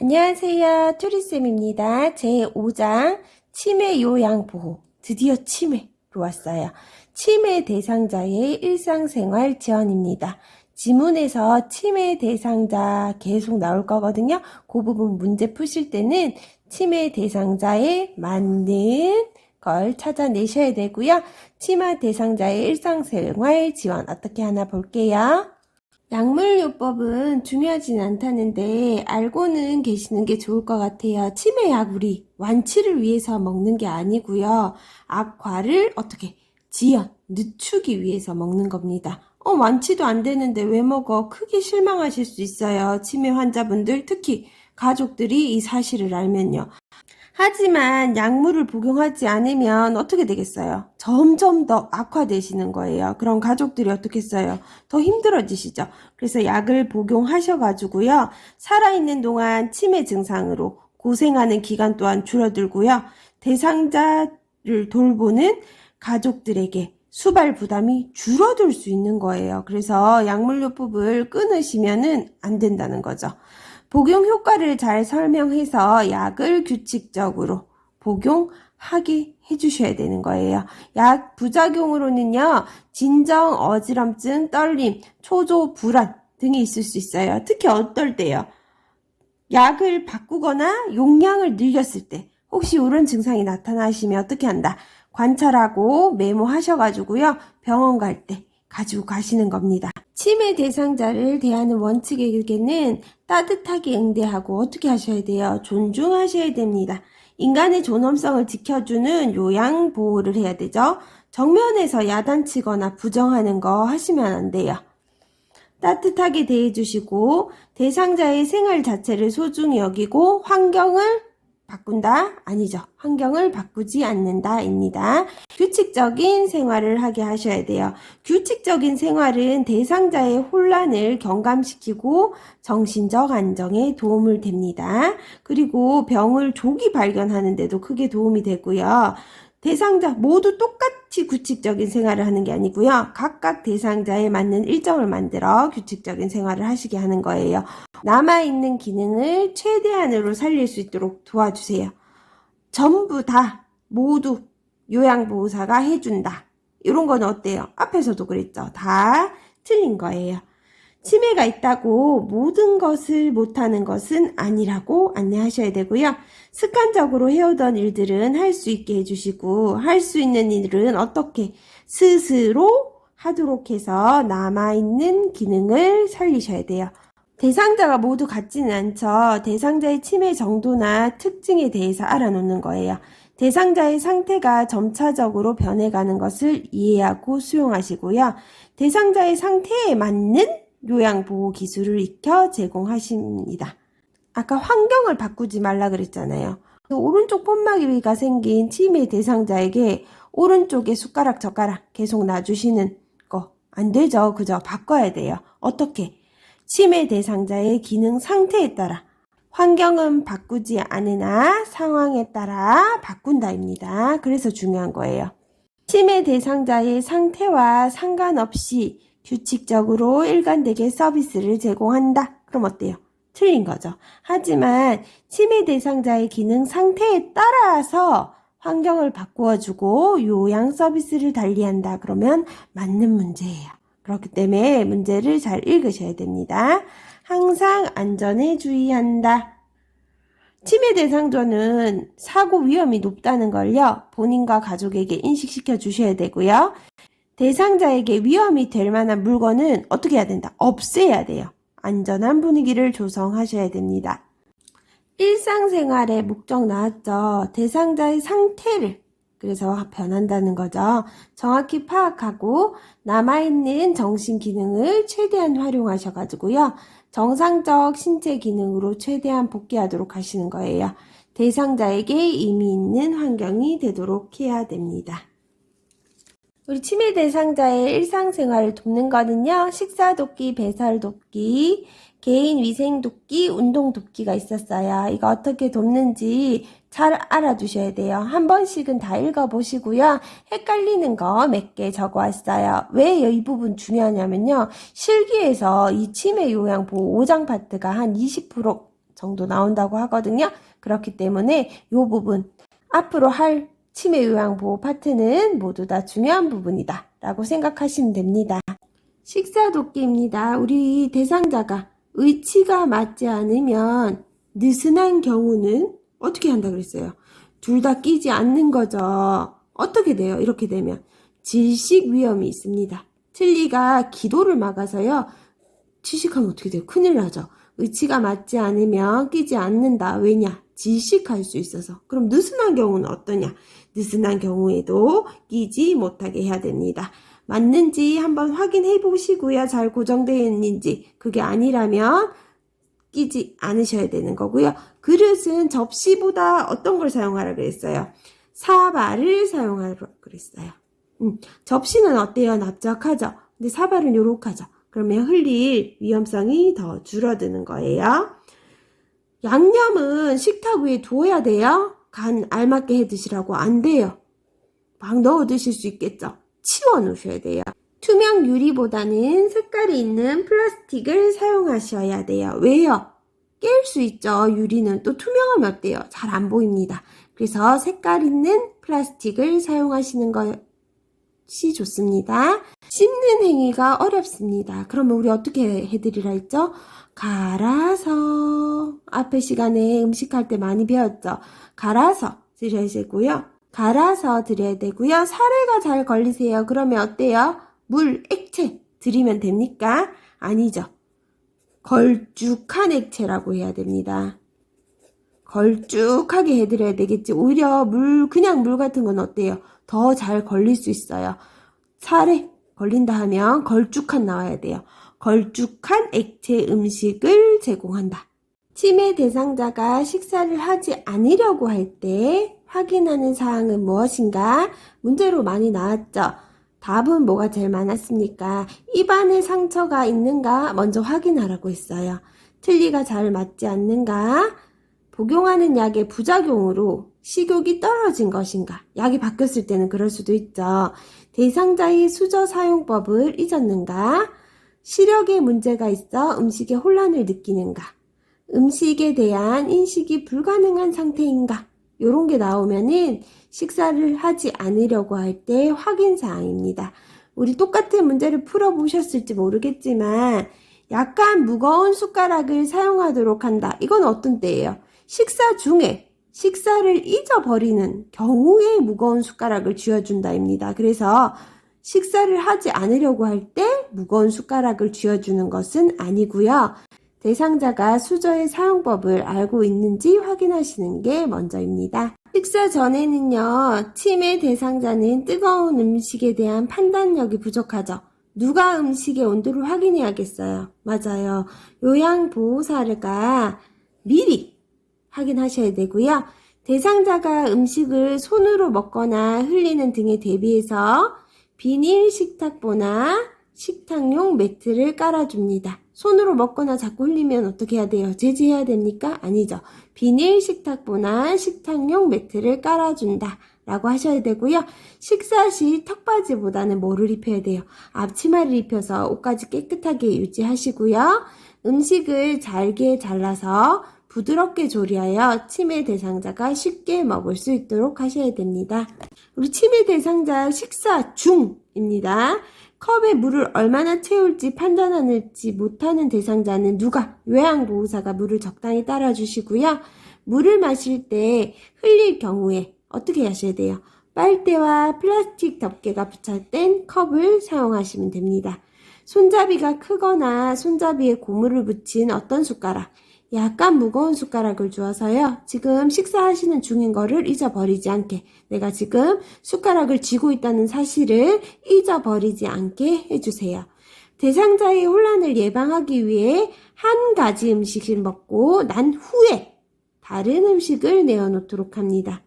안녕하세요. 투리쌤입니다. 제5장 치매 요양 보호. 드디어 치매로 왔어요. 치매 대상자의 일상생활 지원입니다. 지문에서 치매 대상자 계속 나올 거거든요. 그 부분 문제 푸실 때는 치매 대상자에 맞는 걸 찾아내셔야 되고요. 치매 대상자의 일상생활 지원 어떻게 하나 볼게요. 약물요법은 중요하진 않다는데 알고는 계시는 게 좋을 것 같아요. 치매약 우리 완치를 위해서 먹는 게 아니고요. 악화를 어떻게 지연, 늦추기 위해서 먹는 겁니다. 완치도 안 되는데 왜 먹어? 크게 실망하실 수 있어요. 치매 환자분들, 특히 가족들이 이 사실을 알면요. 하지만 약물을 복용하지 않으면 어떻게 되겠어요? 점점 더 악화되시는 거예요. 그럼 가족들이 어떻게 했어요? 더 힘들어지시죠? 그래서 약을 복용하셔가지고요. 살아있는 동안 치매 증상으로 고생하는 기간 또한 줄어들고요. 대상자를 돌보는 가족들에게 수발 부담이 줄어들 수 있는 거예요. 그래서 약물요법을 끊으시면은 안 된다는 거죠. 복용 효과를 잘 설명해서 약을 규칙적으로 복용하게 해주셔야 되는 거예요. 약 부작용으로는요, 진정, 어지럼증, 떨림, 초조, 불안 등이 있을 수 있어요. 특히 어떨 때요? 약을 바꾸거나 용량을 늘렸을 때 혹시 이런 증상이 나타나시면 어떻게 한다? 관찰하고 메모하셔가지고요, 병원 갈 때 가지고 가시는 겁니다. 치매 대상자를 대하는 원칙에게는 따뜻하게 응대하고 어떻게 하셔야 돼요? 존중하셔야 됩니다. 인간의 존엄성을 지켜주는 요양 보호를 해야 되죠. 정면에서 야단치거나 부정하는 거 하시면 안 돼요. 따뜻하게 대해주시고 대상자의 생활 자체를 소중히 여기고 환경을 바꾼다? 아니죠. 환경을 바꾸지 않는다 입니다. 규칙적인 생활을 하게 하셔야 돼요. 규칙적인 생활은 대상자의 혼란을 경감시키고 정신적 안정에 도움을 됩니다. 그리고 병을 조기 발견하는 데도 크게 도움이 되고요. 대상자 모두 똑같이 규칙적인 생활을 하는 게 아니고요. 각각 대상자에 맞는 일정을 만들어 규칙적인 생활을 하시게 하는 거예요. 남아있는 기능을 최대한으로 살릴 수 있도록 도와주세요. 전부 다 모두 요양보호사가 해준다. 이런 건 어때요? 앞에서도 그랬죠. 다 틀린 거예요. 치매가 있다고 모든 것을 못하는 것은 아니라고 안내하셔야 되고요. 습관적으로 해오던 일들은 할 수 있게 해주시고 할 수 있는 일은 어떻게 스스로 하도록 해서 남아있는 기능을 살리셔야 돼요. 대상자가 모두 같지는 않죠. 대상자의 치매 정도나 특징에 대해서 알아놓는 거예요. 대상자의 상태가 점차적으로 변해가는 것을 이해하고 수용하시고요. 대상자의 상태에 맞는 요양보호 기술을 익혀 제공하십니다. 아까 환경을 바꾸지 말라 그랬잖아요. 오른쪽 폰막이가 생긴 치매 대상자에게 오른쪽에 숟가락 젓가락 계속 놔주시는 거 안 되죠. 그죠? 바꿔야 돼요. 어떻게? 치매 대상자의 기능 상태에 따라 환경은 바꾸지 않으나 상황에 따라 바꾼다입니다. 그래서 중요한 거예요. 치매 대상자의 상태와 상관없이 규칙적으로 일관되게 서비스를 제공한다. 그럼 어때요? 틀린 거죠. 하지만 치매 대상자의 기능 상태에 따라서 환경을 바꾸어주고 요양 서비스를 달리한다. 그러면 맞는 문제예요. 그렇기 때문에 문제를 잘 읽으셔야 됩니다. 항상 안전에 주의한다. 치매 대상자는 사고 위험이 높다는 걸요. 본인과 가족에게 인식시켜 주셔야 되고요. 대상자에게 위험이 될 만한 물건은 어떻게 해야 된다? 없애야 돼요. 안전한 분위기를 조성하셔야 됩니다. 일상생활의 목적 나왔죠. 대상자의 상태를 그래서 변한다는 거죠. 정확히 파악하고 남아있는 정신 기능을 최대한 활용하셔가지고요. 정상적 신체 기능으로 최대한 복귀하도록 하시는 거예요. 대상자에게 의미 있는 환경이 되도록 해야 됩니다. 우리 치매 대상자의 일상생활을 돕는 거는요. 식사 돕기, 배설 돕기, 개인 위생 돕기, 운동 돕기가 있었어요. 이거 어떻게 돕는지 잘 알아두셔야 돼요. 한 번씩은 다 읽어보시고요. 헷갈리는 거 몇 개 적어왔어요. 왜 이 부분 중요하냐면요. 실기에서 이 치매 요양 보호 5장 파트가 한 20% 정도 나온다고 하거든요. 그렇기 때문에 이 부분, 앞으로 할 치매 요양보호 파트는 모두 다 중요한 부분이다 라고 생각하시면 됩니다. 식사 돕기입니다. 우리 대상자가 의치가 맞지 않으면 느슨한 경우는 어떻게 한다 그랬어요? 둘 다 끼지 않는 거죠. 어떻게 돼요? 이렇게 되면 질식 위험이 있습니다. 틀니가 기도를 막아서요. 취식하면 어떻게 돼요? 큰일 나죠. 의치가 맞지 않으면 끼지 않는다. 왜냐? 질식할 수 있어서. 그럼 느슨한 경우는 어떠냐? 느슨한 경우에도 끼지 못하게 해야 됩니다. 맞는지 한번 확인해 보시고요. 잘 고정되어 있는지. 그게 아니라면 끼지 않으셔야 되는 거고요. 그릇은 접시보다 어떤 걸 사용하라 그랬어요? 사발을 사용하라고 그랬어요. 접시는 어때요? 납작하죠? 근데 사발은 요렇게하죠. 그러면 흘릴 위험성이 더 줄어드는 거예요. 양념은 식탁 위에 두어야 돼요. 간 알맞게 해 드시라고 안 돼요. 막 넣어 드실 수 있겠죠? 치워 놓으셔야 돼요. 투명 유리보다는 색깔이 있는 플라스틱을 사용하셔야 돼요. 왜요? 깰 수 있죠. 유리는 또 투명하면 어때요? 잘 안 보입니다. 그래서 색깔 있는 플라스틱을 사용하시는 것이 좋습니다. 씹는 행위가 어렵습니다. 그러면 우리 어떻게 해드리라 했죠? 갈아서. 앞에 시간에 음식할 때 많이 배웠죠? 갈아서 드려야 되고요. 갈아서 드려야 되고요. 사례가 잘 걸리세요. 그러면 어때요? 물, 액체 드리면 됩니까? 아니죠. 걸쭉한 액체라고 해야 됩니다. 걸쭉하게 해드려야 되겠지. 오히려 그냥 물 같은 건 어때요? 더 잘 걸릴 수 있어요. 살에 걸린다 하면 걸쭉한 나와야 돼요. 걸쭉한 액체 음식을 제공한다. 치매 대상자가 식사를 하지 않으려고 할 때 확인하는 사항은 무엇인가? 문제로 많이 나왔죠. 답은 뭐가 제일 많았습니까? 입안에 상처가 있는가 먼저 확인하라고 했어요. 틀니가 잘 맞지 않는가? 복용하는 약의 부작용으로 식욕이 떨어진 것인가? 약이 바뀌었을 때는 그럴 수도 있죠. 대상자의 수저 사용법을 잊었는가? 시력에 문제가 있어 음식에 혼란을 느끼는가? 음식에 대한 인식이 불가능한 상태인가? 요런 게 나오면은 식사를 하지 않으려고 할 때 확인사항입니다. 우리 똑같은 문제를 풀어보셨을지 모르겠지만 약간 무거운 숟가락을 사용하도록 한다. 이건 어떤 때예요? 식사 중에 식사를 잊어버리는 경우에 무거운 숟가락을 쥐어준다입니다. 그래서 식사를 하지 않으려고 할 때 무거운 숟가락을 쥐어주는 것은 아니고요. 대상자가 수저의 사용법을 알고 있는지 확인하시는 게 먼저입니다. 식사 전에는요, 치매 대상자는 뜨거운 음식에 대한 판단력이 부족하죠. 누가 음식의 온도를 확인해야겠어요. 맞아요. 요양보호사가 미리 확인하셔야 되고요. 대상자가 음식을 손으로 먹거나 흘리는 등에 대비해서 비닐 식탁보나 식탁용 매트를 깔아줍니다. 손으로 먹거나 자꾸 흘리면 어떻게 해야 돼요? 제지해야 됩니까? 아니죠. 비닐 식탁보나 식탁용 매트를 깔아준다 라고 하셔야 되고요. 식사 시 턱바지보다는 뭐를 입혀야 돼요? 앞치마를 입혀서 옷까지 깨끗하게 유지하시고요. 음식을 잘게 잘라서 부드럽게 조리하여 치매 대상자가 쉽게 먹을 수 있도록 하셔야 됩니다. 우리 치매 대상자 식사 중입니다. 컵에 물을 얼마나 채울지 판단하지 못하는 대상자는 누가? 요양보호사가 물을 적당히 따라주시고요. 물을 마실 때 흘릴 경우에 어떻게 하셔야 돼요? 빨대와 플라스틱 덮개가 부착된 컵을 사용하시면 됩니다. 손잡이가 크거나 손잡이에 고무를 붙인 어떤 숟가락, 약간 무거운 숟가락을 주어서요. 지금 식사하시는 중인 거를 잊어버리지 않게, 내가 지금 숟가락을 쥐고 있다는 사실을 잊어버리지 않게 해주세요. 대상자의 혼란을 예방하기 위해 한 가지 음식을 먹고 난 후에 다른 음식을 내어놓도록 합니다.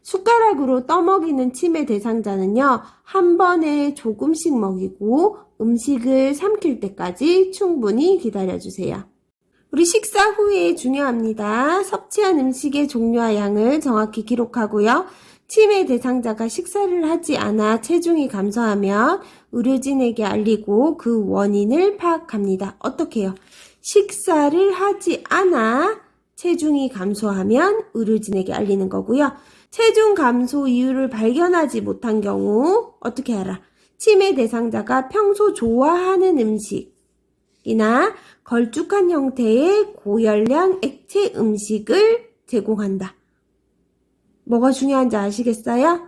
숟가락으로 떠먹이는 치매 대상자는요, 한 번에 조금씩 먹이고 음식을 삼킬 때까지 충분히 기다려주세요. 우리 식사 후에 중요합니다. 섭취한 음식의 종류와 양을 정확히 기록하고요. 치매 대상자가 식사를 하지 않아 체중이 감소하면 의료진에게 알리고 그 원인을 파악합니다. 어떻게 해요? 식사를 하지 않아 체중이 감소하면 의료진에게 알리는 거고요. 체중 감소 이유를 발견하지 못한 경우 어떻게 하라? 치매 대상자가 평소 좋아하는 음식이나 걸쭉한 형태의 고열량 액체 음식을 제공한다. 뭐가 중요한지 아시겠어요?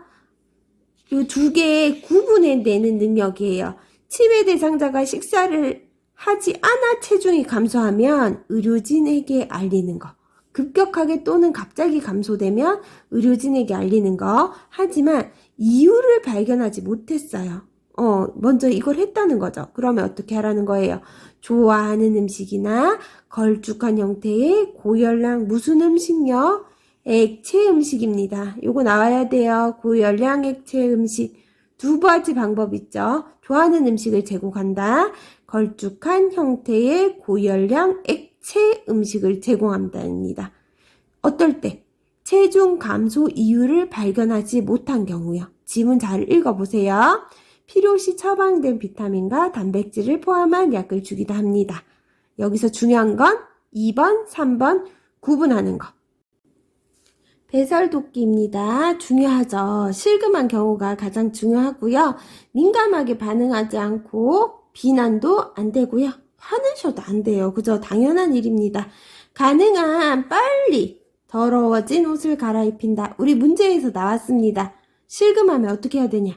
이 두 개의 구분해내는 능력이에요. 치매 대상자가 식사를 하지 않아 체중이 감소하면 의료진에게 알리는 거. 급격하게 또는 갑자기 감소되면 의료진에게 알리는 거. 하지만 이유를 발견하지 못했어요. 먼저 이걸 했다는 거죠. 그러면 어떻게 하라는 거예요? 좋아하는 음식이나 걸쭉한 형태의 고열량 무슨 음식요? 액체 음식입니다. 요거 나와야 돼요. 고열량 액체 음식. 두 가지 방법 있죠. 좋아하는 음식을 제공한다. 걸쭉한 형태의 고열량 액체 음식을 제공한답니다. 어떨 때? 체중 감소 이유를 발견하지 못한 경우요. 지문 잘 읽어보세요. 필요시 처방된 비타민과 단백질을 포함한 약을 주기도 합니다. 여기서 중요한 건 2번, 3번 구분하는 거. 배설도끼입니다. 중요하죠. 실금한 경우가 가장 중요하고요. 민감하게 반응하지 않고 비난도 안 되고요. 화내셔도 안 돼요. 그죠? 당연한 일입니다. 가능한 빨리 더러워진 옷을 갈아입힌다. 우리 문제에서 나왔습니다. 실금하면 어떻게 해야 되냐?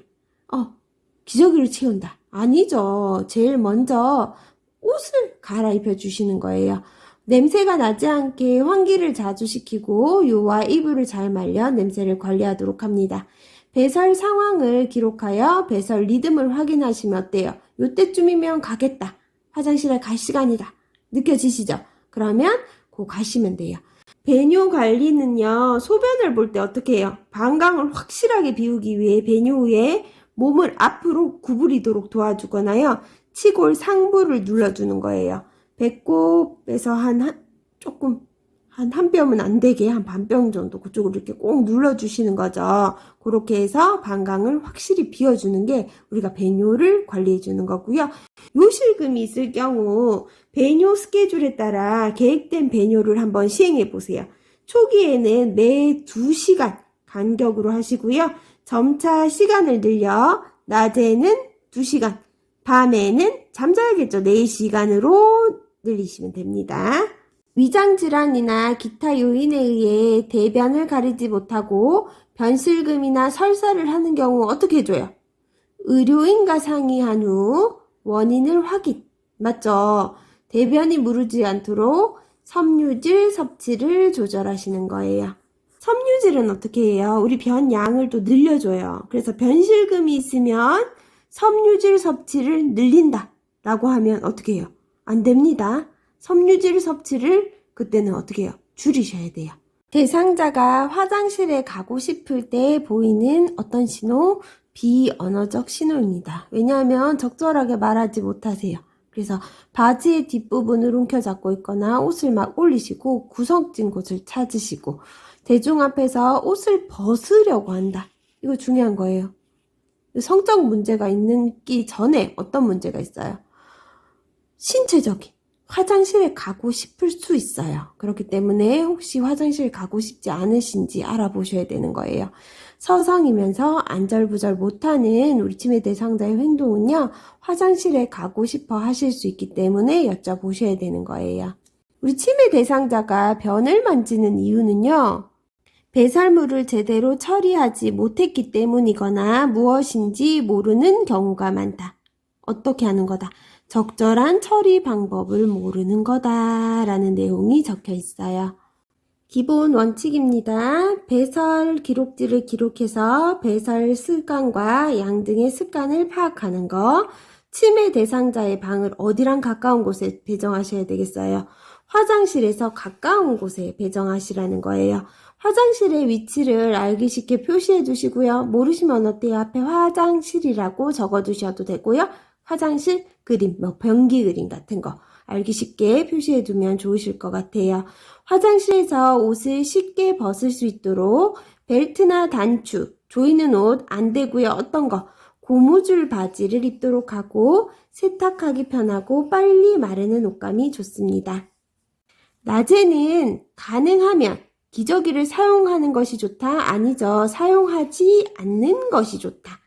기저귀를 채운다. 아니죠. 제일 먼저 옷을 갈아입혀 주시는 거예요. 냄새가 나지 않게 환기를 자주 시키고 요와 이불을 잘 말려 냄새를 관리하도록 합니다. 배설 상황을 기록하여 배설 리듬을 확인하시면 어때요? 요때쯤이면 가겠다. 화장실에 갈 시간이다. 느껴지시죠? 그러면 고 가시면 돼요. 배뇨 관리는요. 소변을 볼 때 어떻게 해요? 방광을 확실하게 비우기 위해 배뇨 후에 몸을 앞으로 구부리도록 도와주거나요. 치골 상부를 눌러주는 거예요. 배꼽에서 한 뼘은 안 되게 한 반뼘 정도 그쪽으로 이렇게 꼭 눌러주시는 거죠. 그렇게 해서 방광을 확실히 비워주는 게 우리가 배뇨를 관리해주는 거고요. 요실금이 있을 경우 배뇨 스케줄에 따라 계획된 배뇨를 한번 시행해 보세요. 초기에는 매 2시간 간격으로 하시고요. 점차 시간을 늘려 낮에는 2시간, 밤에는 잠자야겠죠. 4시간으로 늘리시면 됩니다. 위장질환이나 기타 요인에 의해 대변을 가리지 못하고 변실금이나 설사를 하는 경우 어떻게 해줘요? 의료인과 상의한 후 원인을 확인. 맞죠? 대변이 무르지 않도록 섬유질 섭취를 조절하시는 거예요. 섬유질은 어떻게 해요? 우리 변 양을 또 늘려줘요. 그래서 변실금이 있으면 섬유질 섭취를 늘린다 라고 하면 어떻게 해요? 안 됩니다. 섬유질 섭취를 그때는 어떻게 해요? 줄이셔야 돼요. 대상자가 화장실에 가고 싶을 때 보이는 어떤 신호? 비언어적 신호입니다. 왜냐하면 적절하게 말하지 못하세요. 그래서 바지의 뒷부분을 움켜잡고 있거나 옷을 막 올리시고 구석진 곳을 찾으시고 대중 앞에서 옷을 벗으려고 한다. 이거 중요한 거예요. 성적 문제가 있기 전에 어떤 문제가 있어요? 신체적인. 화장실에 가고 싶을 수 있어요. 그렇기 때문에 혹시 화장실 가고 싶지 않으신지 알아보셔야 되는 거예요. 서성이면서 안절부절 못하는 우리 치매 대상자의 행동은요. 화장실에 가고 싶어 하실 수 있기 때문에 여쭤보셔야 되는 거예요. 우리 치매 대상자가 변을 만지는 이유는요. 배설물을 제대로 처리하지 못했기 때문이거나 무엇인지 모르는 경우가 많다. 어떻게 하는 거다? 적절한 처리 방법을 모르는 거다라는 내용이 적혀 있어요. 기본 원칙입니다. 배설 기록지를 기록해서 배설 습관과 양 등의 습관을 파악하는 거. 치매 대상자의 방을 어디랑 가까운 곳에 배정하셔야 되겠어요? 화장실에서 가까운 곳에 배정하시라는 거예요. 화장실의 위치를 알기 쉽게 표시해 두시고요. 모르시면 어때요? 앞에 화장실이라고 적어 두셔도 되고요. 화장실 그림, 변기 그림 같은 거 알기 쉽게 표시해 두면 좋으실 것 같아요. 화장실에서 옷을 쉽게 벗을 수 있도록 벨트나 단추, 조이는 옷 안 되고요. 어떤 거? 고무줄 바지를 입도록 하고 세탁하기 편하고 빨리 마르는 옷감이 좋습니다. 낮에는 가능하면 기저귀를 사용하는 것이 좋다? 아니죠. 사용하지 않는 것이 좋다.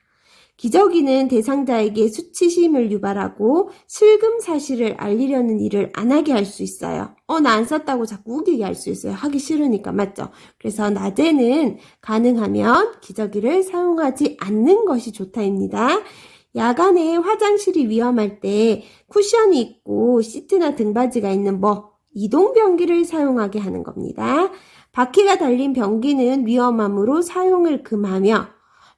기저귀는 대상자에게 수치심을 유발하고 슬금 사실을 알리려는 일을 안 하게 할 수 있어요. 나 안 썼다고 자꾸 우기게 할 수 있어요. 하기 싫으니까, 맞죠? 그래서 낮에는 가능하면 기저귀를 사용하지 않는 것이 좋다입니다. 야간에 화장실이 위험할 때 쿠션이 있고 시트나 등받이가 있는 이동 변기를 사용하게 하는 겁니다. 바퀴가 달린 변기는 위험하므로 사용을 금하며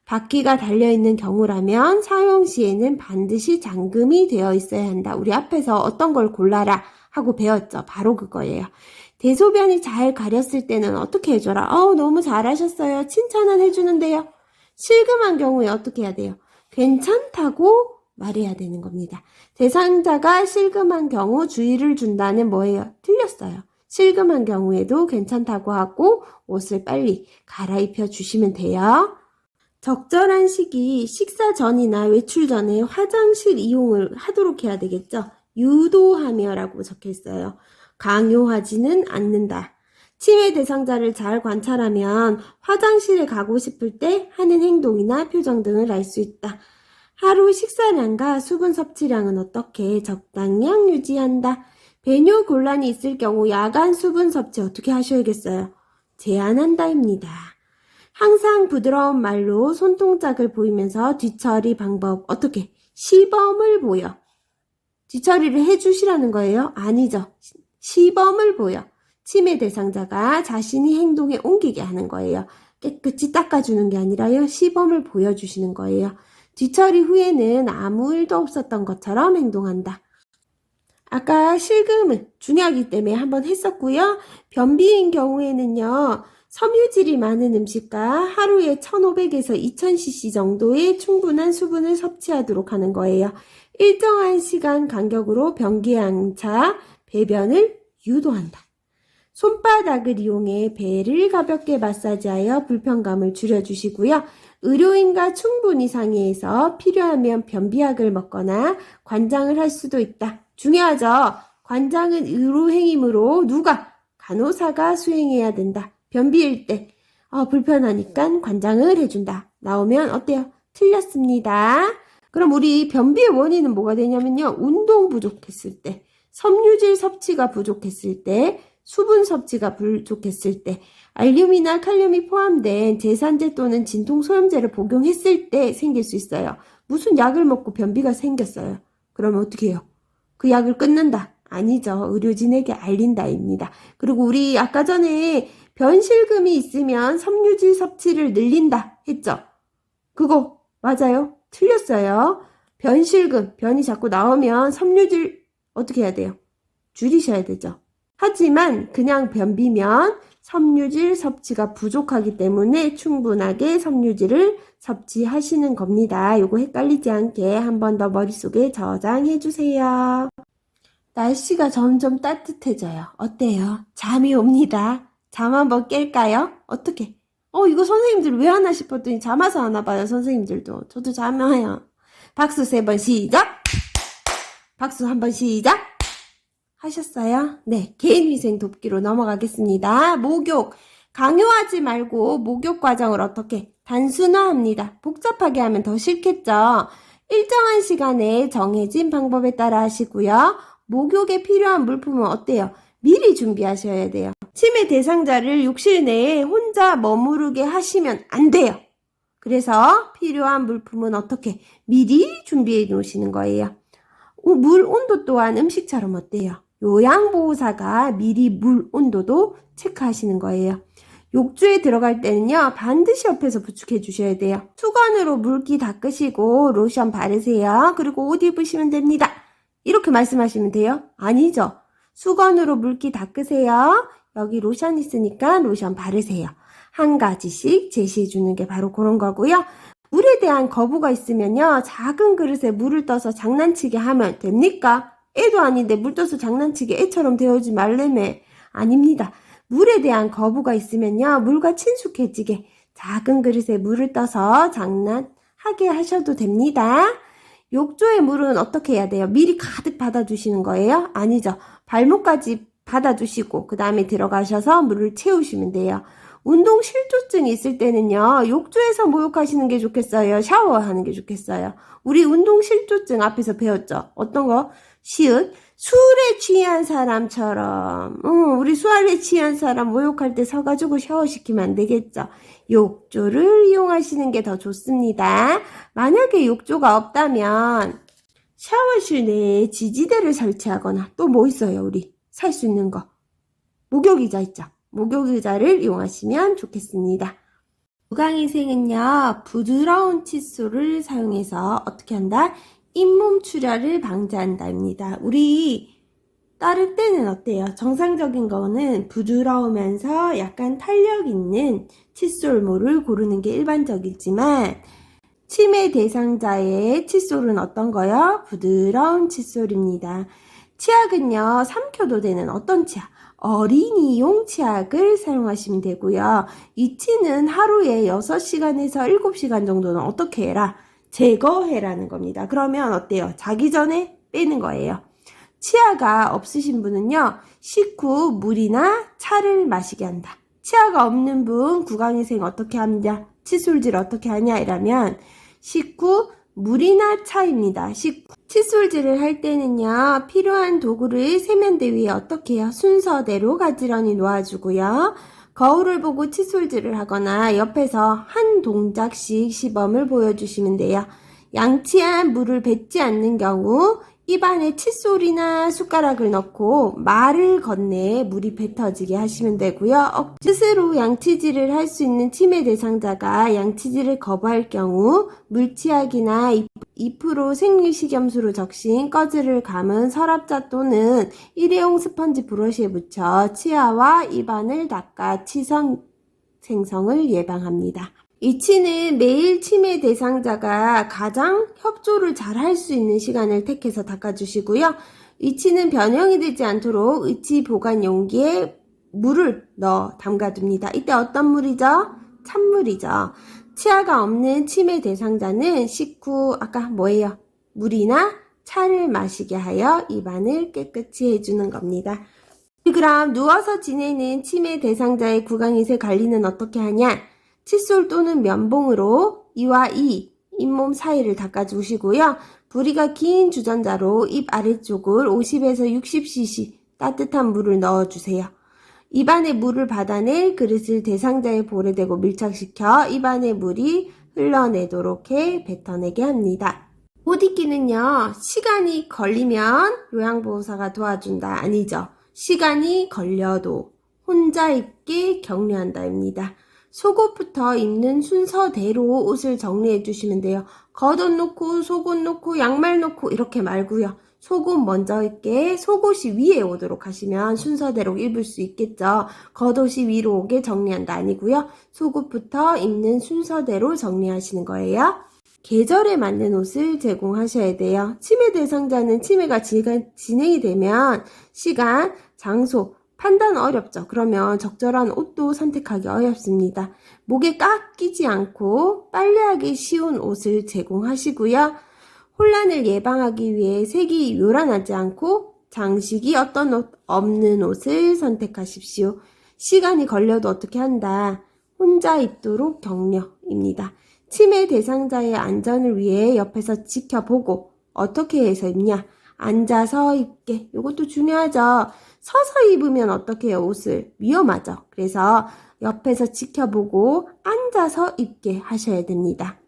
바퀴가 달려있는 경우라면 사용 시에는 반드시 잠금이 되어 있어야 한다. 우리 앞에서 어떤 걸 골라라 하고 배웠죠. 바로 그거예요. 대소변이 잘 가렸을 때는 어떻게 해줘라? 너무 잘하셨어요. 칭찬은 해주는데요. 실금한 경우에 어떻게 해야 돼요? 괜찮다고 말해야 되는 겁니다. 대상자가 실금한 경우 주의를 준다는 뭐예요? 틀렸어요. 실금한 경우에도 괜찮다고 하고 옷을 빨리 갈아입혀 주시면 돼요. 적절한 시기, 식사 전이나 외출 전에 화장실 이용을 하도록 해야 되겠죠? 유도하며 라고 적혀 있어요. 강요하지는 않는다. 치매 대상자를 잘 관찰하면 화장실에 가고 싶을 때 하는 행동이나 표정 등을 알 수 있다. 하루 식사량과 수분 섭취량은 어떻게 적당량 유지한다. 배뇨 곤란이 있을 경우 야간 수분 섭취 어떻게 하셔야겠어요? 제한한다입니다. 항상 부드러운 말로 손동작을 보이면서 뒤처리 방법 어떻게? 시범을 보여. 뒤처리를 해주시라는 거예요? 아니죠. 시범을 보여. 치매 대상자가 자신이 행동에 옮기게 하는 거예요. 깨끗이 닦아주는 게 아니라요. 시범을 보여주시는 거예요. 뒤처리 후에는 아무 일도 없었던 것처럼 행동한다. 아까 실금은 중요하기 때문에 한번 했었고요. 변비인 경우에는요. 섬유질이 많은 음식과 하루에 1500에서 2000cc 정도의 충분한 수분을 섭취하도록 하는 거예요. 일정한 시간 간격으로 변기양차, 배변을 유도한다. 손바닥을 이용해 배를 가볍게 마사지하여 불편감을 줄여주시고요. 의료인과 충분히 상의해서 필요하면 변비약을 먹거나 관장을 할 수도 있다. 중요하죠. 관장은 의료행위므로 누가? 간호사가 수행해야 된다. 변비일 때 불편하니까 관장을 해준다. 나오면 어때요? 틀렸습니다. 그럼 우리 변비의 원인은 뭐가 되냐면요. 운동 부족했을 때, 섬유질 섭취가 부족했을 때, 수분 섭취가 부족했을 때, 알륨이나 칼륨이 포함된 제산제 또는 진통소염제를 복용했을 때 생길 수 있어요. 무슨 약을 먹고 변비가 생겼어요. 그러면 어떻게 해요? 그 약을 끊는다? 아니죠. 의료진에게 알린다입니다. 그리고 우리 아까 전에 변실금이 있으면 섬유질 섭취를 늘린다 했죠? 그거 맞아요? 틀렸어요. 변실금, 변이 자꾸 나오면 섬유질 어떻게 해야 돼요? 줄이셔야 되죠. 하지만 그냥 변비면 섬유질 섭취가 부족하기 때문에 충분하게 섬유질을 섭취하시는 겁니다. 요거 헷갈리지 않게 한 번 더 머릿속에 저장해 주세요. 날씨가 점점 따뜻해져요. 어때요? 잠이 옵니다. 잠 한번 깰까요? 어떻게? 이거 선생님들 왜 하나 싶었더니 잠 와서 하나 봐요, 선생님들도. 저도 잠 와요. 박수 3번 시작! 박수 한 번 시작! 하셨어요? 네, 개인위생 돕기로 넘어가겠습니다. 목욕, 강요하지 말고 목욕 과정을 어떻게 단순화합니다. 복잡하게 하면 더 싫겠죠? 일정한 시간에 정해진 방법에 따라 하시고요. 목욕에 필요한 물품은 어때요? 미리 준비하셔야 돼요. 치매 대상자를 욕실 내에 혼자 머무르게 하시면 안 돼요. 그래서 필요한 물품은 어떻게 미리 준비해 놓으시는 거예요. 물 온도 또한 음식처럼 어때요? 요양보호사가 미리 물 온도도 체크하시는 거예요. 욕조에 들어갈 때는요, 반드시 옆에서 부축해 주셔야 돼요. 수건으로 물기 닦으시고 로션 바르세요. 그리고 옷 입으시면 됩니다. 이렇게 말씀하시면 돼요? 아니죠. 수건으로 물기 닦으세요. 여기 로션 있으니까 로션 바르세요. 한 가지씩 제시해 주는 게 바로 그런 거고요. 물에 대한 거부가 있으면요, 작은 그릇에 물을 떠서 장난치게 하면 됩니까? 애도 아닌데 물 떠서 장난치게 애처럼 데우지 말래매. 아닙니다. 물에 대한 거부가 있으면요, 물과 친숙해지게 작은 그릇에 물을 떠서 장난하게 하셔도 됩니다. 욕조의 물은 어떻게 해야 돼요? 미리 가득 받아주시는 거예요? 아니죠. 발목까지 닫아두시고 그 다음에 들어가셔서 물을 채우시면 돼요. 운동 실조증이 있을 때는요, 욕조에서 목욕하시는 게 좋겠어요? 샤워하는 게 좋겠어요? 우리 운동 실조증 앞에서 배웠죠? 어떤 거? 시읒. 술에 취한 사람처럼, 우리 술에 취한 사람 목욕할 때 서가지고 샤워시키면 안 되겠죠? 욕조를 이용하시는 게 더 좋습니다. 만약에 욕조가 없다면 샤워실 내에 지지대를 설치하거나 또 뭐 있어요, 우리? 살 수 있는 거. 목욕의자 있죠? 목욕의자를 이용하시면 좋겠습니다. 구강위생은요, 부드러운 칫솔을 사용해서 어떻게 한다? 잇몸 출혈을 방지한다입니다. 우리 따를 때는 어때요? 정상적인 거는 부드러우면서 약간 탄력 있는 칫솔모를 고르는 게 일반적이지만 치매 대상자의 칫솔은 어떤 거요? 부드러운 칫솔입니다. 치약은요, 삼켜도 되는 어떤 치약? 어린이용 치약을 사용하시면 되고요. 이 치는 하루에 6시간에서 7시간 정도는 어떻게 해라? 제거해라는 겁니다. 그러면 어때요? 자기 전에 빼는 거예요. 치아가 없으신 분은요, 식후 물이나 차를 마시게 한다. 치아가 없는 분 구강위생 어떻게 하냐? 칫솔질 어떻게 하냐? 이라면 식후 물이나 차입니다. 칫솔질을 할 때는요, 필요한 도구를 세면대 위에 어떻게 해요? 순서대로 가지런히 놓아주고요. 거울을 보고 칫솔질을 하거나 옆에서 한 동작씩 시범을 보여주시면 돼요. 양치한 물을 뱉지 않는 경우 입안에 칫솔이나 숟가락을 넣고 말을 건네 물이 뱉어지게 하시면 되고요. 스스로 양치질을 할 수 있는 치매 대상자가 양치질을 거부할 경우 물치약이나 2% 생리식염수로 적신 꺼즈를 감은 서랍자 또는 일회용 스펀지 브러쉬에 묻혀 치아와 입안을 닦아 치성 생성을 예방합니다. 이 치는 매일 치매 대상자가 가장 협조를 잘 할 수 있는 시간을 택해서 닦아주시고요. 이 치는 변형이 되지 않도록 의치 보관 용기에 물을 넣어 담가둡니다. 이때 어떤 물이죠? 찬물이죠. 치아가 없는 치매 대상자는 식후 아까 뭐예요? 물이나 차를 마시게 하여 입안을 깨끗이 해주는 겁니다. 그럼 누워서 지내는 치매 대상자의 구강위생 관리는 어떻게 하냐? 칫솔 또는 면봉으로 이와 이 잇몸 사이를 닦아주시고요. 부리가 긴 주전자로 입 아래쪽을 50에서 60cc 따뜻한 물을 넣어주세요. 입안에 물을 받아낼 그릇을 대상자의 볼에 대고 밀착시켜 입안에 물이 흘러내도록 해 뱉어내게 합니다. 못 잊기는요, 시간이 걸리면 요양보호사가 도와준다 아니죠. 시간이 걸려도 혼자 입게 격려한다입니다. 속옷부터 입는 순서대로 옷을 정리해 주시면 돼요. 겉옷 놓고 속옷 놓고 양말 놓고 이렇게 말고요. 속옷 먼저 입게 속옷이 위에 오도록 하시면 순서대로 입을 수 있겠죠. 겉옷이 위로 오게 정리한다 아니고요. 속옷부터 입는 순서대로 정리하시는 거예요. 계절에 맞는 옷을 제공하셔야 돼요. 치매 대상자는 치매가 진행이 되면 시간, 장소, 판단 어렵죠. 그러면 적절한 옷도 선택하기 어렵습니다. 목에 꽉 끼지 않고 빨래하기 쉬운 옷을 제공하시고요. 혼란을 예방하기 위해 색이 요란하지 않고 장식이 어떤 옷 없는 옷을 선택하십시오. 시간이 걸려도 어떻게 한다? 혼자 입도록 격려입니다. 치매 대상자의 안전을 위해 옆에서 지켜보고 어떻게 해서 입냐? 앉아서 입게. 이것도 중요하죠. 서서 입으면 어떻게 해요? 옷을 위험하죠. 그래서 옆에서 지켜보고 앉아서 입게 하셔야 됩니다.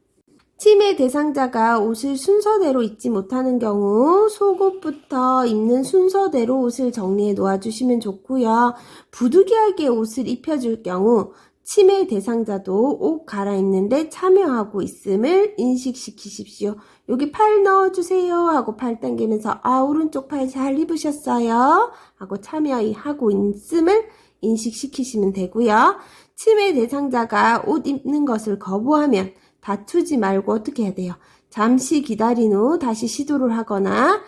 치매 대상자가 옷을 순서대로 입지 못하는 경우 속옷부터 입는 순서대로 옷을 정리해 놓아주시면 좋고요. 부득이하게 옷을 입혀줄 경우 치매 대상자도 옷 갈아입는데 참여하고 있음을 인식시키십시오. 여기 팔 넣어주세요 하고 팔 당기면서 오른쪽 팔 잘 입으셨어요 하고 참여하고 있음을 인식시키시면 되고요. 치매 대상자가 옷 입는 것을 거부하면 다투지 말고 어떻게 해야 돼요? 잠시 기다린 후 다시 시도를 하거나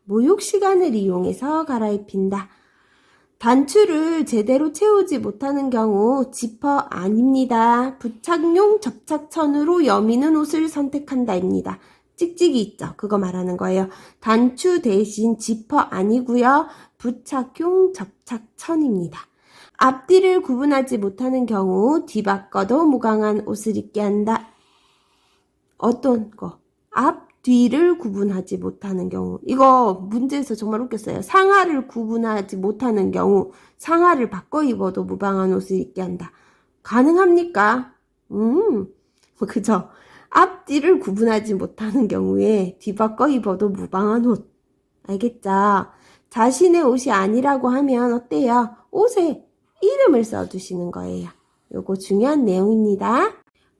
목욕 시간을 이용해서 갈아입힌다. 단추를 제대로 채우지 못하는 경우 지퍼 아닙니다. 부착용 접착천으로 여미는 옷을 선택한다입니다. 찍찍이 있죠? 그거 말하는 거예요. 단추 대신 지퍼 아니고요. 부착용 접착천입니다. 앞뒤를 구분하지 못하는 경우 뒤바꿔도 무광한 옷을 입게 한다. 어떤 거? 앞뒤를 구분하지 못하는 경우. 이거 문제에서 정말 웃겼어요. 상하를 구분하지 못하는 경우 상하를 바꿔 입어도 무방한 옷을 입게 한다. 가능합니까? 그죠? 앞뒤를 구분하지 못하는 경우에 뒤바꿔 입어도 무방한 옷. 알겠죠? 자신의 옷이 아니라고 하면 어때요? 옷에 이름을 써두시는 거예요. 요거 중요한 내용입니다.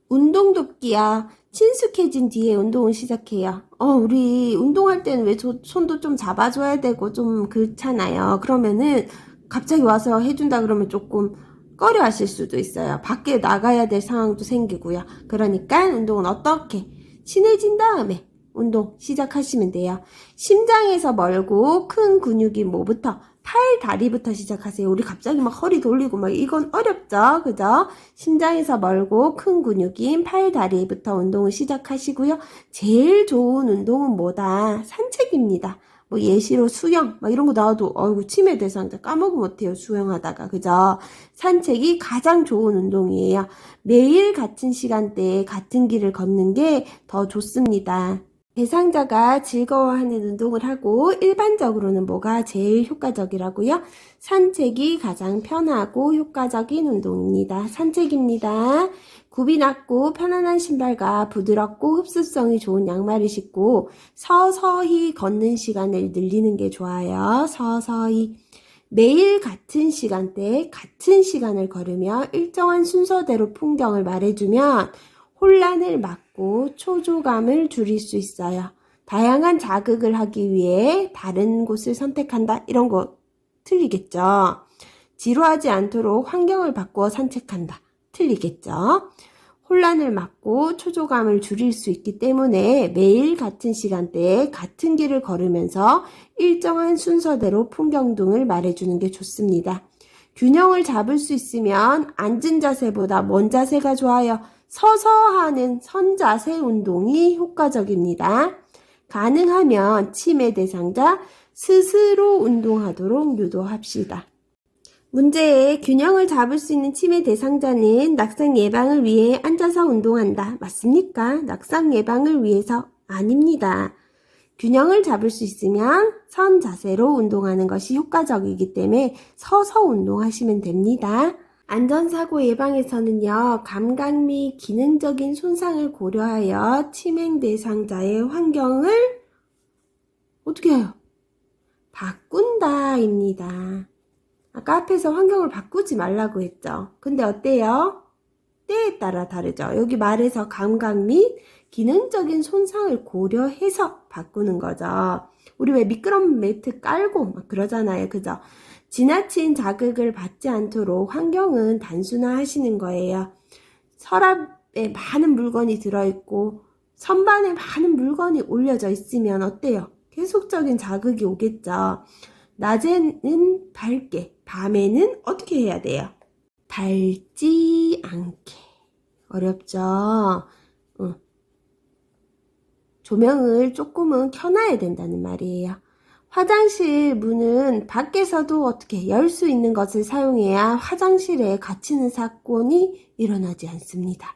운동 돕기야. 친숙해진 뒤에 운동을 시작해요. 우리 운동할 때는 왜 손도 좀 잡아줘야 되고 좀 그렇잖아요. 그러면은 갑자기 와서 해준다 그러면 조금 꺼려 하실 수도 있어요. 밖에 나가야 될 상황도 생기고요. 그러니까 운동은 어떻게? 친해진 다음에 운동 시작하시면 돼요. 심장에서 멀고 큰 근육이 뭐부터? 팔, 다리부터 시작하세요. 우리 갑자기 막 허리 돌리고 막 이건 어렵죠. 그죠? 심장에서 멀고 큰 근육인 팔, 다리부터 운동을 시작하시고요. 제일 좋은 운동은 뭐다? 산책입니다. 뭐 예시로 수영 막 이런 거 나와도 어이구 치매 대상자 까먹으면 어때요? 수영하다가. 그죠? 산책이 가장 좋은 운동이에요. 매일 같은 시간대에 같은 길을 걷는 게 더 좋습니다. 대상자가 즐거워하는 운동을 하고 일반적으로는 뭐가 제일 효과적이라고요? 산책이 가장 편하고 효과적인 운동입니다. 산책입니다. 굽이 낮고 편안한 신발과 부드럽고 흡수성이 좋은 양말을 신고 서서히 걷는 시간을 늘리는 게 좋아요. 서서히. 매일 같은 시간대에 같은 시간을 걸으며 일정한 순서대로 풍경을 말해주면 혼란을 막고 초조감을 줄일 수 있어요. 다양한 자극을 하기 위해 다른 곳을 선택한다. 이런 거 틀리겠죠. 지루하지 않도록 환경을 바꾸어 산책한다. 틀리겠죠. 혼란을 막고 초조감을 줄일 수 있기 때문에 매일 같은 시간대에 같은 길을 걸으면서 일정한 순서대로 풍경 등을 말해주는 게 좋습니다. 균형을 잡을 수 있으면 앉은 자세보다 먼 자세가 좋아요. 서서 하는 선자세 운동이 효과적입니다. 가능하면 치매 대상자 스스로 운동하도록 유도합시다. 문제에 균형을 잡을 수 있는 치매 대상자는 낙상 예방을 위해 앉아서 운동한다. 맞습니까? 낙상 예방을 위해서 아닙니다. 균형을 잡을 수 있으면 선 자세로 운동하는 것이 효과적이기 때문에 서서 운동하시면 됩니다. 안전사고 예방에서는요, 감각 및 기능적인 손상을 고려하여 치매 대상자의 환경을 어떻게 해요? 바꾼다입니다. 아까 앞에서 환경을 바꾸지 말라고 했죠. 근데 어때요? 때에 따라 다르죠. 여기 말에서 감각 및 기능적인 손상을 고려해서 바꾸는 거죠. 우리 왜 미끄럼 매트 깔고 막 그러잖아요. 그죠? 지나친 자극을 받지 않도록 환경은 단순화하시는 거예요. 서랍에 많은 물건이 들어있고 선반에 많은 물건이 올려져 있으면 어때요? 계속적인 자극이 오겠죠. 낮에는 밝게, 밤에는 어떻게 해야 돼요? 밝지 않게. 어렵죠? 조명을 조금은 켜놔야 된다는 말이에요. 화장실 문은 밖에서도 어떻게 열 수 있는 것을 사용해야 화장실에 갇히는 사건이 일어나지 않습니다.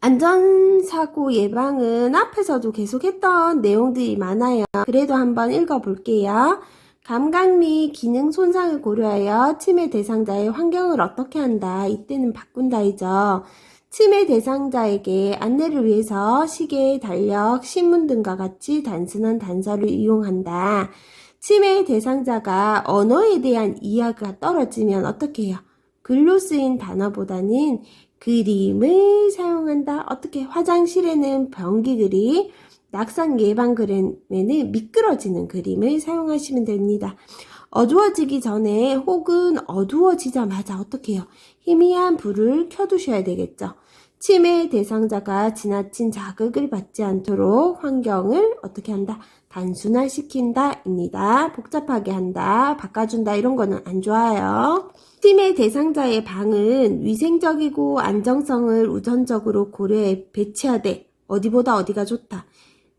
안전사고 예방은 앞에서도 계속했던 내용들이 많아요. 그래도 한번 읽어볼게요. 감각 및 기능 손상을 고려하여 치매 대상자의 환경을 어떻게 한다. 이때는 바꾼다이죠. 치매 대상자에게 안내를 위해서 시계, 달력, 신문 등과 같이 단순한 단서를 이용한다. 치매 대상자가 언어에 대한 이해가 떨어지면 어떻게 해요? 글로 쓰인 단어보다는 그림을 사용한다. 어떻게? 화장실에는 변기 그림, 낙상 예방 그림에는 미끄러지는 그림을 사용하시면 됩니다. 어두워지기 전에 혹은 어두워지자마자 어떻게 해요? 희미한 불을 켜두셔야 되겠죠. 치매 대상자가 지나친 자극을 받지 않도록 환경을 어떻게 한다? 단순화시킨다 입니다. 복잡하게 한다, 바꿔준다 이런 거는 안 좋아요. 치매 대상자의 방은 위생적이고 안정성을 우선적으로 고려해 배치하되 어디보다 어디가 좋다.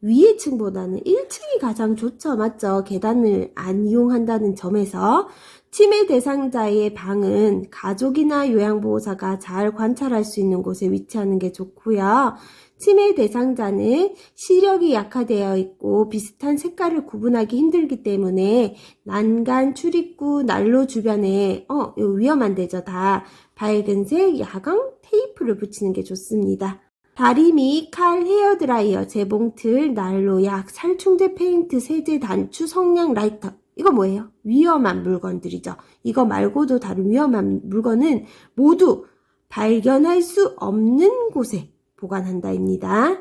위의 층보다는 1층이 가장 좋죠. 맞죠? 계단을 안 이용한다는 점에서 치매 대상자의 방은 가족이나 요양보호사가 잘 관찰할 수 있는 곳에 위치하는 게 좋고요. 치매 대상자는 시력이 약화되어 있고 비슷한 색깔을 구분하기 힘들기 때문에 난간, 출입구, 난로 주변에 이거 위험한 데죠. 다 밝은색 야광 테이프를 붙이는 게 좋습니다. 다리미, 칼, 헤어드라이어, 재봉틀, 난로, 약, 살충제, 페인트, 세제, 단추, 성냥, 라이터. 이거 뭐예요? 위험한 물건들이죠. 이거 말고도 다른 위험한 물건은 모두 발견할 수 없는 곳에 보관한다입니다.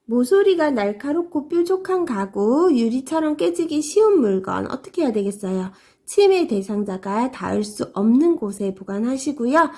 모서리가 날카롭고 뾰족한 가구, 유리처럼 깨지기 쉬운 물건 어떻게 해야 되겠어요? 치매 대상자가 닿을 수 없는 곳에 보관하시고요.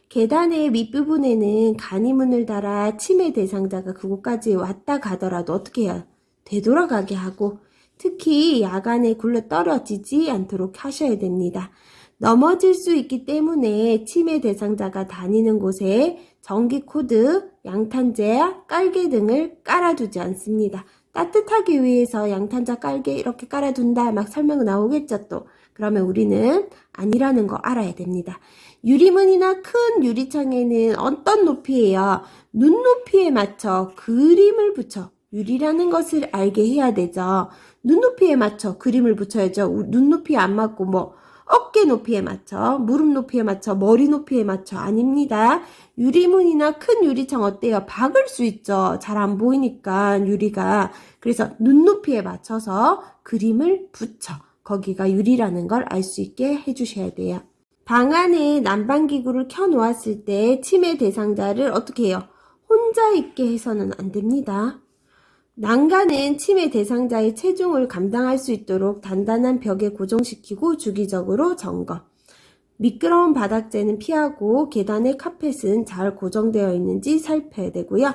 계단의 밑부분에는 간이문을 달아 치매 대상자가 그곳까지 왔다 가더라도 어떻게 해요? 되돌아가게 하고 특히 야간에 굴러 떨어지지 않도록 하셔야 됩니다. 넘어질 수 있기 때문에 치매 대상자가 다니는 곳에 전기 코드, 양탄자, 깔개 등을 깔아두지 않습니다. 따뜻하기 위해서 양탄자, 깔개 이렇게 깔아둔다 막 설명 나오겠죠 또. 그러면 우리는 아니라는 거 알아야 됩니다. 유리문이나 큰 유리창에는 어떤 높이예요? 눈높이에 맞춰 그림을 붙여 유리라는 것을 알게 해야 되죠. 눈높이에 맞춰 그림을 붙여야죠. 눈높이에 안 맞고 뭐 어깨 높이에 맞춰, 무릎 높이에 맞춰, 머리 높이에 맞춰 아닙니다. 유리문이나 큰 유리창 어때요? 박을 수 있죠. 잘 안 보이니까 유리가. 그래서 눈높이에 맞춰서 그림을 붙여. 거기가 유리라는 걸 알 수 있게 해주셔야 돼요. 방 안에 난방기구를 켜놓았을 때 치매 대상자를 어떻게 해요? 혼자 있게 해서는 안 됩니다. 난간은 치매 대상자의 체중을 감당할 수 있도록 단단한 벽에 고정시키고 주기적으로 점검. 미끄러운 바닥재는 피하고 계단의 카펫은 잘 고정되어 있는지 살펴야 되고요.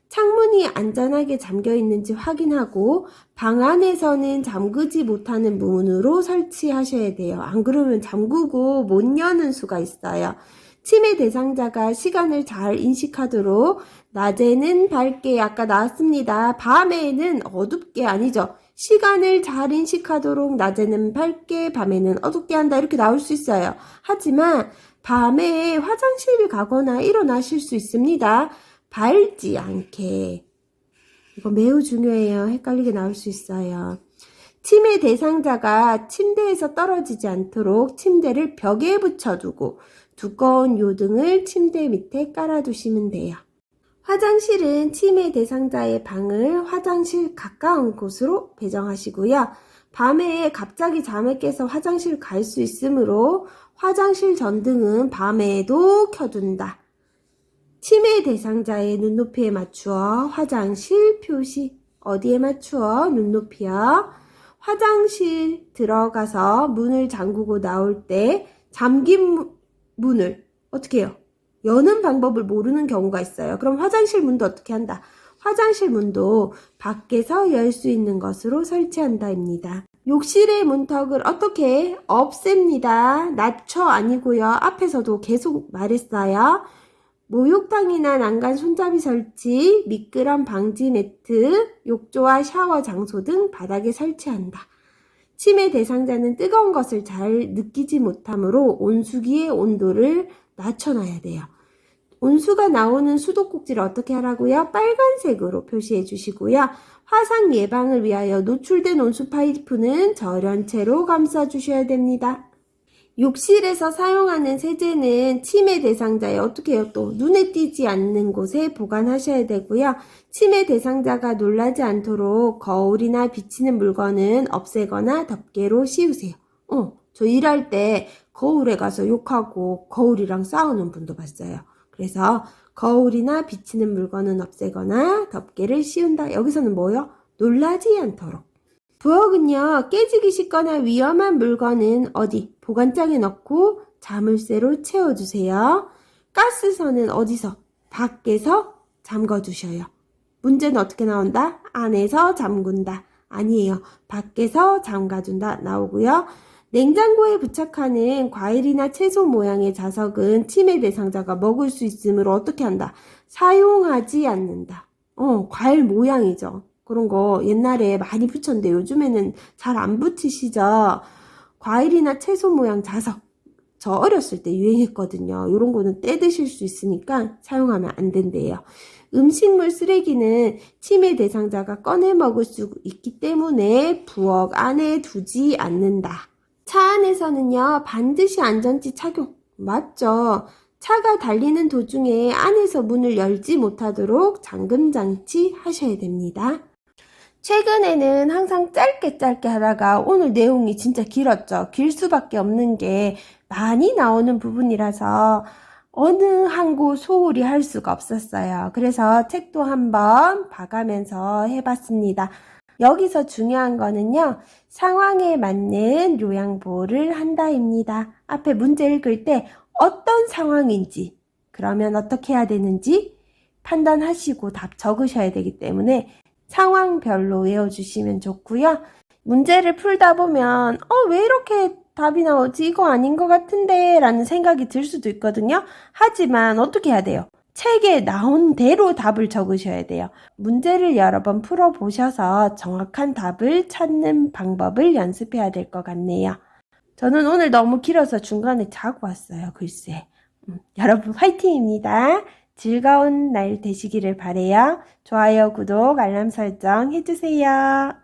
창문이 안전하게 잠겨 있는지 확인하고 방 안에서는 잠그지 못하는 문으로 설치하셔야 돼요. 안 그러면 잠그고 못 여는 수가 있어요. 치매 대상자가 시간을 잘 인식하도록 낮에는 밝게 아까 나왔습니다. 밤에는 어둡게 아니죠. 시간을 잘 인식하도록 낮에는 밝게 밤에는 어둡게 한다 이렇게 나올 수 있어요. 하지만 밤에 화장실을 가거나 일어나실 수 있습니다. 밝지 않게. 이거 매우 중요해요. 헷갈리게 나올 수 있어요. 치매 대상자가 침대에서 떨어지지 않도록 침대를 벽에 붙여두고 두꺼운 요등을 침대 밑에 깔아두시면 돼요. 화장실은 치매 대상자의 방을 화장실 가까운 곳으로 배정하시고요. 밤에 갑자기 잠에 깨서 화장실 갈 수 있으므로 화장실 전등은 밤에도 켜둔다. 치매 대상자의 눈높이에 맞추어 화장실 표시. 어디에 맞추어? 눈높이요. 화장실 들어가서 문을 잠그고 나올 때 잠긴 문을 어떻게 해요? 여는 방법을 모르는 경우가 있어요. 그럼 화장실 문도 어떻게 한다? 화장실 문도 밖에서 열 수 있는 것으로 설치한다입니다. 욕실의 문턱을 어떻게 없앱니다. 낮춰 아니고요. 앞에서도 계속 말했어요. 목욕탕이나 난간 손잡이 설치, 미끄럼 방지 매트, 욕조와 샤워 장소 등 바닥에 설치한다. 치매 대상자는 뜨거운 것을 잘 느끼지 못하므로 온수기의 온도를 낮춰놔야 돼요. 온수가 나오는 수도꼭지를 어떻게 하라고요? 빨간색으로 표시해 주시고요. 화상 예방을 위하여 노출된 온수 파이프는 절연체로 감싸 주셔야 됩니다. 욕실에서 사용하는 세제는 치매 대상자의 어떻게 해요? 또 눈에 띄지 않는 곳에 보관하셔야 되고요. 치매 대상자가 놀라지 않도록 거울이나 비치는 물건은 없애거나 덮개로 씌우세요. 저 일할 때 거울에 가서 욕하고 거울이랑 싸우는 분도 봤어요. 그래서 거울이나 비치는 물건은 없애거나 덮개를 씌운다. 여기서는 뭐요? 놀라지 않도록. 부엌은요, 깨지기 쉽거나 위험한 물건은 어디? 보관장에 넣고 자물쇠로 채워주세요. 가스선은 어디서? 밖에서 잠궈두셔요. 문제는 어떻게 나온다? 안에서 잠근다. 아니에요. 밖에서 잠가둔다 나오고요. 냉장고에 부착하는 과일이나 채소 모양의 자석은 치매 대상자가 먹을 수 있으므로 어떻게 한다? 사용하지 않는다. 과일 모양이죠. 그런 거 옛날에 많이 붙였는데 요즘에는 잘 안 붙이시죠? 과일이나 채소 모양 자석. 저 어렸을 때 유행했거든요. 이런 거는 떼 드실 수 있으니까 사용하면 안 된대요. 음식물 쓰레기는 치매 대상자가 꺼내 먹을 수 있기 때문에 부엌 안에 두지 않는다. 차 안에서는요, 반드시 안전띠 착용. 맞죠? 차가 달리는 도중에 안에서 문을 열지 못하도록 잠금 장치 하셔야 됩니다. 최근에는 항상 짧게 하다가 오늘 내용이 진짜 길었죠. 길 수밖에 없는 게 많이 나오는 부분이라서 어느 한 곳 소홀히 할 수가 없었어요. 그래서 책도 한번 봐가면서 해봤습니다. 여기서 중요한 거는요, 상황에 맞는 요양보호를 한다입니다. 앞에 문제 읽을 때 어떤 상황인지, 그러면 어떻게 해야 되는지 판단하시고 답 적으셔야 되기 때문에 상황별로 외워주시면 좋고요. 문제를 풀다 보면 왜 이렇게 답이 나오지? 이거 아닌 것 같은데 라는 생각이 들 수도 있거든요. 하지만 어떻게 해야 돼요? 책에 나온 대로 답을 적으셔야 돼요. 문제를 여러 번 풀어보셔서 정확한 답을 찾는 방법을 연습해야 될 것 같네요. 저는 오늘 너무 길어서 중간에 자고 왔어요. 글쎄. 여러분 화이팅입니다. 즐거운 날 되시기를 바래요. 좋아요, 구독, 알람 설정 해주세요.